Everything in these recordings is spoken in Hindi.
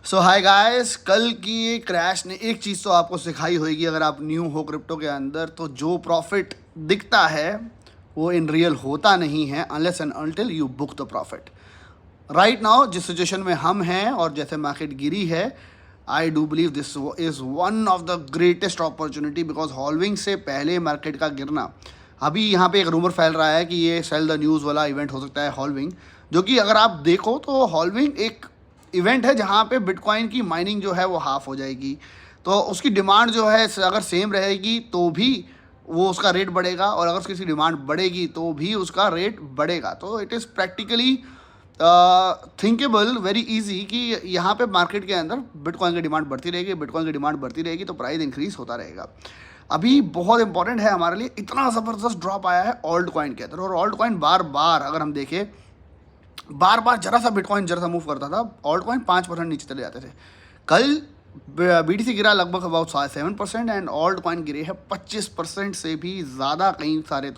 सो हाय गाइस, कल की क्रैश ने एक चीज़ तो आपको सिखाई होगी, अगर आप न्यू हो क्रिप्टो के अंदर, तो जो प्रॉफिट दिखता है वो इन रियल होता नहीं है unless and until you book the profit. Right now जिस सिचुएशन में हम हैं और जैसे मार्केट गिरी है, आई do believe this is one of the greatest opportunity, because halving से पहले मार्केट का गिरना, अभी यहाँ पे एक रूमर फैल रहा है कि ये सेल द न्यूज़ वाला इवेंट हो सकता है हॉल्विंग, जो कि अगर आप देखो तो हॉल्विंग एक इवेंट है जहाँ पे बिटकॉइन की माइनिंग जो है वो हाफ हो जाएगी, तो उसकी डिमांड जो है अगर सेम रहेगी तो भी वो उसका रेट बढ़ेगा, और अगर उसकी डिमांड बढ़ेगी तो भी उसका रेट बढ़ेगा। तो it is practically thinkable, very easy कि यहाँ पे मार्केट के अंदर बिटकॉइन की डिमांड बढ़ती रहेगी, बिटकॉइन की डिमांड बढ़ती रहेगी तो प्राइस इंक्रीज होता रहेगा। अभी बहुत इंपॉर्टेंट है हमारे लिए, इतना ज़बरदस्त ड्रॉप आया है ऑल्ट कॉइन के अंदर, और ऑल्ट कॉइन बार बार अगर हम देखें, बार बार जरा सा बिटकॉइन जरा सा मूव करता था, ऑल्ट कॉइन 5% नीचे चले जाते थे। कल BTC गिरा लगभग अबाउट 7% एंड ऑल्ट कॉइन गिरे हैं 25% से भी ज़्यादा कई सारे।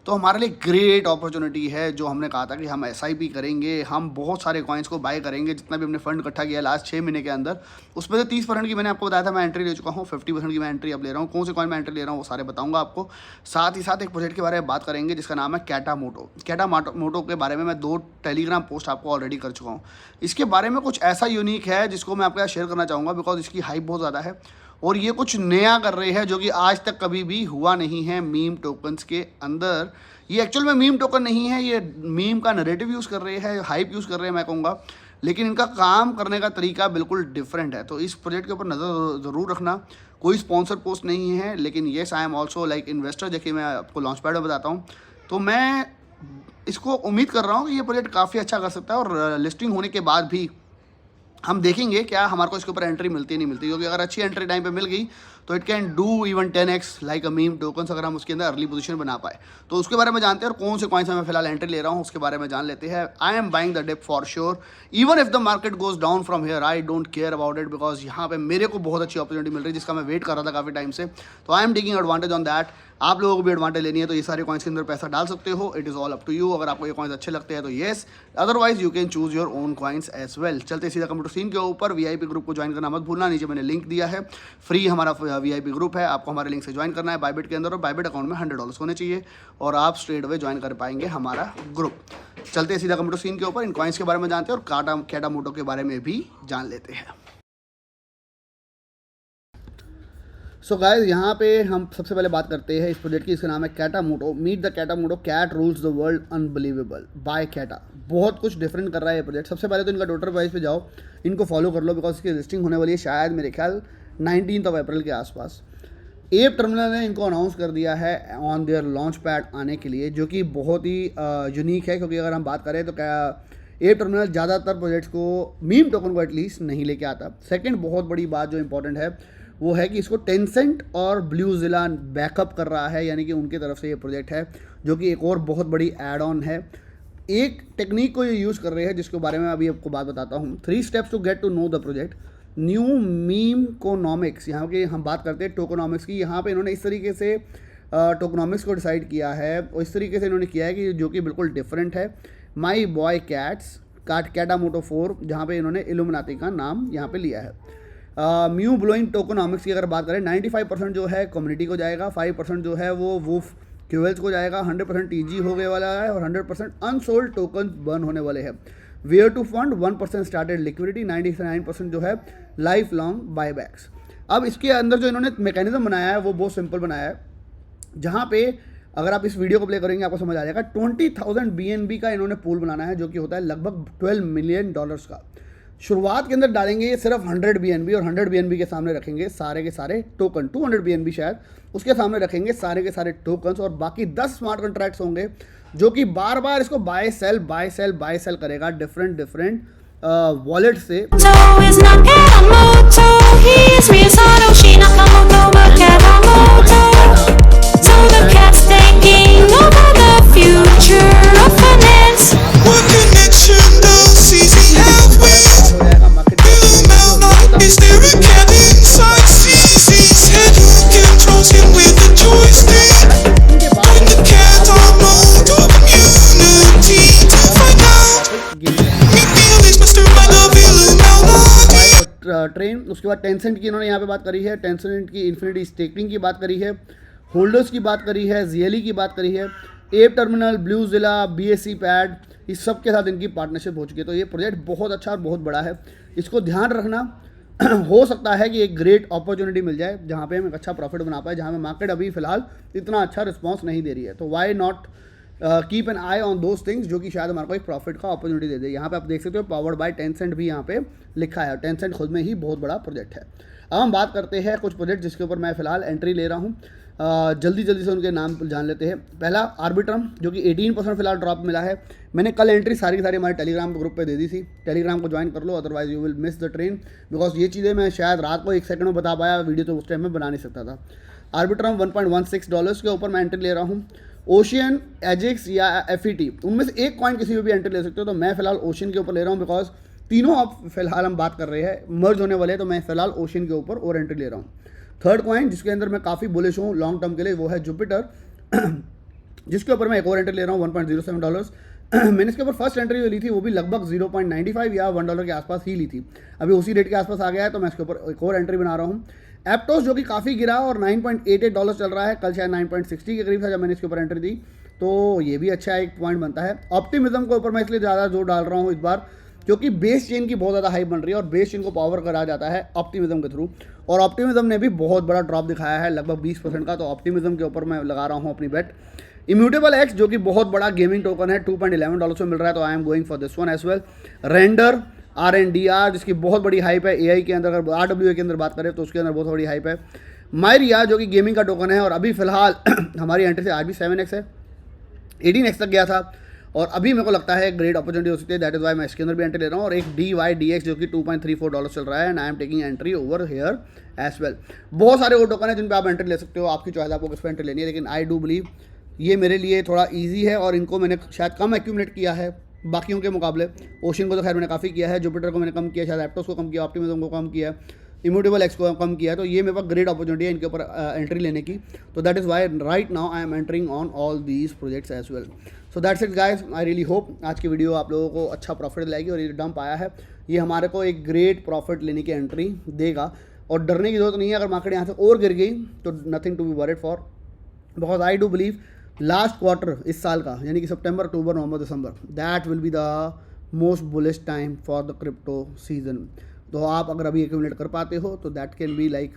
तो हमारे लिए ग्रेट अपॉर्चुनिटी है, जो हमने कहा था कि हम SIP करेंगे, हम बहुत सारे कॉइन्स को बाय करेंगे, जितना भी हमने फंड इकट्ठा किया लास्ट 6 महीने के अंदर, उसमें से 30% की मैंने आपको बताया था मैं एंट्री ले चुका हूँ, 50% की मैं एंट्री अब ले रहा हूँ। कौन से कॉइन में एंट्री ले रहा हूँ वो सारे बताऊँगा आपको। साथ ही साथ एक प्रोजेक्ट के बारे में बात करेंगे जिसका नाम है कैटामोटो। कैटामोटो के बारे में मैं 2 टेलीग्राम पोस्ट आपको ऑलरेडी कर चुका हूँ। इसके बारे में कुछ ऐसा यूनिक है जिसको मैं आपके साथ शेयर करना चाहूँगा, बिकॉज इसकी हाइप बहुत ज़्यादा है और ये कुछ नया कर रहे हैं जो कि आज तक कभी भी हुआ नहीं है मीम टोकन्स के अंदर। ये एक्चुअल में मीम टोकन नहीं है, ये मीम का नैरेटिव यूज़ कर रहे हैं, हाइप यूज़ कर रहे हैं मैं कहूँगा, लेकिन इनका काम करने का तरीका बिल्कुल डिफरेंट है। तो इस प्रोजेक्ट के ऊपर नज़र ज़रूर रखना। कोई स्पॉन्सर पोस्ट नहीं है, लेकिन yes I am also like investor, जैसे मैं आपको लॉन्च पैड में बताता हूँ। तो मैं इसको उम्मीद कर रहा हूँ कि ये प्रोजेक्ट काफ़ी अच्छा कर सकता है, और लिस्टिंग होने के बाद भी हम देखेंगे क्या हमारे को इसके ऊपर एंट्री मिलती है नहीं मिलती, क्योंकि अगर अच्छी एंट्री टाइम पे मिल गई तो it can do even 10x like a meme tokens, अगर हम उसके अंदर अर्ली पोजीशन बना पाए। तो उसके बारे में जानते हैं, और कौन से कॉइन्स में मैं फिलहाल एंट्री ले रहा हूँ उसके बारे में जान लेते हैं। I am buying the dip for sure, even if the market goes down from here, I don't care about it, because यहाँ पे मेरे को बहुत अच्छी अपॉर्चुनिटी मिल रही है जिसका मैं वेट कर रहा था काफ़ी टाइम से। तो I am taking advantage on that. आप लोगों को भी एडवांटेज लेनी है तो ये सारे कॉइन्स के अंदर पैसा डाल सकते हो, it is all up to you. अगर आपको ये कॉइन्स अच्छे लगते हैं तो yes, otherwise you can choose your own coins as well. चलते सीधा कंप्यूटर सीन के ऊपर। VIP ग्रुप को ज्वाइन करना मत भूलना, नीचे मैंने लिंक दिया है, फ्री हमारा VIP ग्रुप है, आपको हमारे लिंक से ज्वाइन करना है बायबिट के अंदर, और बायबिट अकाउंट में $100 होने चाहिए और आप स्ट्रेट अवे ज्वाइन कर पाएंगे हमारा ग्रुप। चलते सीधा कंप्यूटर सीन के ऊपर, इन कॉइन्स के बारे में जानते हैं और कैटामोटो के बारे में भी जान लेते हैं। सो गाइस, यहाँ पे हम सबसे पहले बात करते हैं इस प्रोजेक्ट की। इसका नाम है Katamoto. Meet the Katamoto, cat rules the world unbelievable by Kata. बहुत कुछ डिफरेंट कर रहा है ये प्रोजेक्ट। सबसे पहले तो इनका ट्विटर पेज पे जाओ, इनको फॉलो कर लो, बिकॉज इसकी लिस्टिंग होने वाली है शायद मेरे ख्याल 19 अप्रैल के आसपास। एप टर्मिनल ने इनको अनाउंस कर दिया है ऑन देयर लॉन्च पैड आने के लिए, जो कि बहुत ही यूनिक है, क्योंकि अगर हम बात करें तो क्या एप टर्मिनल ज़्यादातर प्रोजेक्ट्स को, मीम टोकन को एटलीस्ट नहीं लेके आता। सेकंड बहुत बड़ी बात जो इंपॉर्टेंट है वो है कि इसको टेंसेंट और ब्लूजिला बैकअप कर रहा है, यानी कि उनकी तरफ से ये प्रोजेक्ट है, जो कि एक और बहुत बड़ी एड ऑन है। एक टेक्निक को ये यूज़ कर रहे हैं जिसके बारे में अभी आपको बात बताता हूँ। 3 steps to get to know the project. New memeconomics, यहाँ के हम बात करते हैं टोकोनॉमिक्स की। यहाँ पे इन्होंने इस तरीके से टोकोनॉमिक्स को डिसाइड किया है, और इस तरीके से इन्होंने किया है कि जो कि बिल्कुल डिफरेंट है। माई बॉय कैटामोटो 4, जहाँ पे इन्होंने इल्यूमिनाटी का नाम यहाँ पे लिया है। म्यू ब्लोइंग टोकोनॉमिक्स की अगर बात करें, 95% जो है कम्युनिटी को जाएगा, 5% जो है वो वूफ क्यूएल्स को जाएगा, 100% TG हो गए वाला है, और 100% अनसोल्ड टोकन बर्न होने वाले हैं। Where to fund 1% started liquidity, 99% जो है लाइफ लॉन्ग बायबैक्स। अब इसके अंदर जो इन्होंने मैकेनिज्म बनाया है वो बहुत सिंपल बनाया है, जहाँ पे अगर आप इस वीडियो को प्ले करेंगे आपको समझ आ जाएगा। 20,000 BNB का इन्होंने पूल बनाना है, जो कि होता है लगभग $12 मिलियन का। शुरुआत के अंदर डालेंगे ये सिर्फ 100 BNB, और 100 BNB के सामने रखेंगे सारे के सारे टोकन, 200 BNB शायद उसके सामने रखेंगे सारे के सारे टोकन्स, और बाकी 10 स्मार्ट कॉन्ट्रैक्ट्स होंगे जो कि बार बार इसको बाय सेल करेगा डिफरेंट वॉलेट से। ट्रेन। उसके बाद टेंसेंट की इन्होंने यहाँ पे बात करी है, टेंसेंट की इन्फिनिटी स्टेकिंग की बात करी है, होल्डर्स की बात करी है, ZLE की बात करी है, एप टर्मिनल, ब्लूजिला, BSC पैड, इस सब के साथ इनकी पार्टनरशिप हो चुकी है। तो ये प्रोजेक्ट बहुत अच्छा और बहुत बड़ा है, इसको ध्यान रखना। हो सकता है कि एक ग्रेट अपॉर्चुनिटी मिल जाए जहाँ पे हम एक अच्छा प्रॉफिट बना पाए, जहाँ पे मार्केट अभी फिलहाल इतना अच्छा रिस्पॉन्स नहीं दे रही है। तो why not keep an eye on those things जो कि शायद हमारे को एक प्रॉफिट का अपॉर्चुनिटी दे दे। यहाँ पे आप देख सकते हो पावर्ड बाय टेंसेंट भी यहाँ पे लिखा है, और टेंसेंट खुद में ही बहुत बड़ा प्रोजेक्ट है। अब हम बात करते हैं कुछ प्रोजेक्ट जिसके ऊपर मैं फिलहाल एंट्री ले रहा हूँ। जल्दी से उनके नाम जान लेते हैं। पहला आर्बिट्रम, जो कि 18% फिलहाल ड्रॉप मिला है। मैंने कल एंट्री सारी की सारी हमारे टेलीग्राम ग्रुप पे दे दी थी, टेलीग्राम को ज्वाइन कर लो, otherwise you will miss the train, because ये चीज़ें मैं शायद रात को 1 सेकंड में बता पाया, वीडियो तो उस टाइम में बना नहीं सकता था। आर्बिट्रम $1.16 के ऊपर मैं एंट्री ले रहा हूँ। ओशियन, एजिक्स या FET, उनमें से एक कॉइन किसी में भी एंट्री ले सकते हो। तो मैं फिलहाल ओशियन के ऊपर ले रहा हूँ, बिकॉज तीनों अब फिलहाल हम बात कर रहे हैं मर्ज होने वाले हैं, तो मैं फिलहाल ओशियन के ऊपर और एंट्री ले रहा हूँ। थर्ड कॉइन जिसके अंदर मैं काफ़ी बुलिश हूँ लॉन्ग टर्म के लिए, वो है जुपिटर, जिसके ऊपर मैं एक और एंट्री ले रहा हूँ $1.07। मैंने इसके ऊपर फर्स्ट एंट्री जो ली थी वो भी लगभग 0.95 या $1 के आसपास ही ली थी, अभी उसी रेट के आसपास आ गया है, तो मैं इसके ऊपर एक और एंट्री बना रहा हूँ। एप्टोस जो कि काफ़ी गिरा और $9.88 चल रहा है, कल शायद 9.60 के करीब था जब मैंने इसके ऊपर एंट्री दी, तो ये भी अच्छा एक पॉइंट बनता है। ऑप्टिमिज्म के ऊपर मैं इसलिए ज़्यादा जोर डाल रहा हूँ इस बार, क्योंकि बेस चेन की बहुत ज़्यादा हाइप बन रही है और बेस चेन को पावर करा जाता है ऑप्टिमिज्म के थ्रू, और ऑप्टिमिज्म ने भी बहुत बड़ा ड्रॉप दिखाया है, लगभग 20% का, तो ऑप्टिमिज्म के ऊपर मैं लगा रहा हूँ अपनी बेट। इम्यूटेबल एक्स जो कि बहुत बड़ा गेमिंग टोकन है, $2.11 में मिल रहा है, तो I am going for this one as well. Render, RNDR जिसकी बहुत बड़ी हाइप है, AI के अंदर, अगर RWA के अंदर बात करें तो उसके अंदर बहुत बड़ी हाइप है। मायरिया जो कि गेमिंग का टोकन है, और अभी फिलहाल हमारी एंट्री से आज भी 7x है, 18x तक गया था, और अभी मेरे को लगता है ग्रेट अपॉर्चुनिटी हो सकती है, दैट इज वाई मैं इसके अंदर भी एंट्री ले रहा हूँ। और एक DYDX जो कि $2.34 चल रहा है, and I am taking entry over here as well. बहुत सारे और टोकन है जिन पे आप एंट्री ले सकते हो, आपकी चॉइस, आपको किस पे एंट्री लेनी है, लेकिन आई डू बिलीव ये मेरे लिए थोड़ा ईजी है, और इनको मैंने शायद कम एक्यूमुलेट किया है बाकियों के मुकाबले। ओशन को तो खैर मैंने काफ़ी किया है, जुपिटर को मैंने कम किया, शायद एप्टोस को कम किया, ऑप्टिमिज्म को कम किया, इम्यूटेबल एक्स को कम किया, तो ये मेरे पास ग्रेट अपॉर्चुनिटी है इनके ऊपर एंट्री लेने की। तो that is why right now I am entering on all these projects as well. So that's it guys, I really hope आज की वीडियो आप लोगों को अच्छा प्रॉफिट दिलाएगी, और ये डंप आया है ये हमारे को एक ग्रेट प्रॉफिट लेने की एंट्री देगा, और डरने की जरूरत नहीं है अगर मार्केट यहाँ से और गिर गई, तो nothing to be worried for, because I do believe last quarter इस साल का, यानी कि सितंबर, अक्टूबर, नवंबर, दिसंबर, that will be the most bullish time for the crypto season. तो आप अगर अभी एक्यूमुलेट कर पाते हो तो that can be like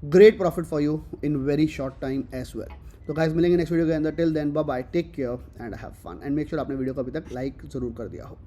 great profit for you in very short time as well. तो गाइस मिलेंगे नेक्स्ट वीडियो के अंदर, till then bye bye, take care and have fun, and make sure आपने वीडियो को अभी तक लाइक ज़रूर कर दिया हो।